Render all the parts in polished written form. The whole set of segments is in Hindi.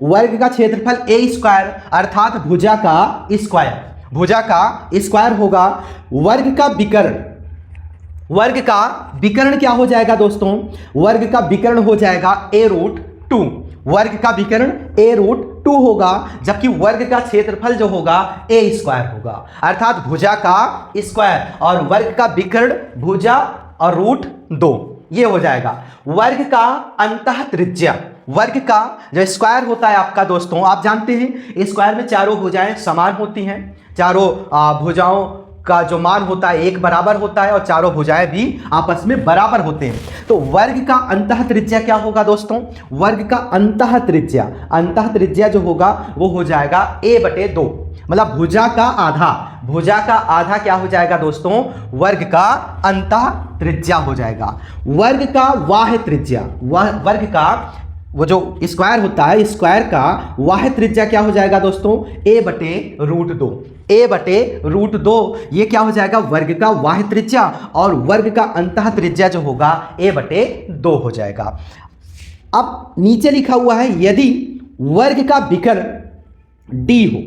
वर्ग का क्षेत्रफल ए स्क्वायर अर्थात भुजा का स्क्वायर, भुजा का स्क्वायर होगा। वर्ग का विकर्ण, वर्ग का विकर्ण क्या हो जाएगा दोस्तों? वर्ग का विकर्ण हो जाएगा a√2, वर्ग का विकर्ण a√2 होगा, जबकि वर्ग का क्षेत्रफल जो होगा a स्क्वायर होगा अर्थात भुजा का स्क्वायर और वर्ग का विकर्ण भुजा और √2 ये हो जाएगा। वर्ग का अंतः त्रिज्या, वर्ग का जो स्क्वायर होता है आपका दोस्तों, आप जानते हैं स्क्वायर में चारों भुजाएं समान होती हैं, चारों भुजाओं का जो मान होता है एक बराबर होता है और चारों भुजाएं भी आपस में बराबर होते हैं। तो वर्ग का अंतः त्रिज्या क्या होगा दोस्तों? वर्ग का अंतः त्रिज्या, अंतः त्रिज्या जो होगा वो हो जाएगा a/2, मतलब भुजा का आधा, भुजा का आधा क्या हो जाएगा दोस्तों? वर्ग का अंतः त्रिज्या हो जाएगा। वर्ग का बाह्य त्रिज्या, वर्ग का वो जो स्क्वायर होता है स्क्वायर का बाह्य त्रिज्या क्या हो जाएगा दोस्तों? a/√2, a/√2 ये क्या हो जाएगा? वर्ग का बाह्य त्रिज्या और वर्ग का अंतः त्रिज्या जो होगा a/2 हो जाएगा। अब नीचे लिखा हुआ है यदि वर्ग का विकर्ण d हो,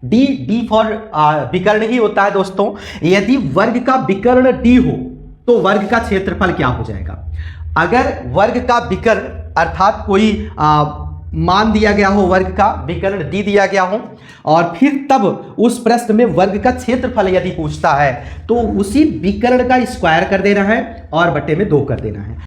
d फॉर विकर्ण ही होता है दोस्तों, यदि वर्ग का विकर्ण d हो तो वर्ग का क्षेत्रफल क्या हो जाएगा? अगर वर्ग का विकर्ण अर्थात कोई मान दिया गया हो, वर्ग का विकर्ण d दिया गया हो और फिर तब उस प्रश्न में वर्ग का क्षेत्रफल यदि पूछता है तो उसी विकर्ण का स्क्वायर कर देना है और बटे में 2 कर देना है।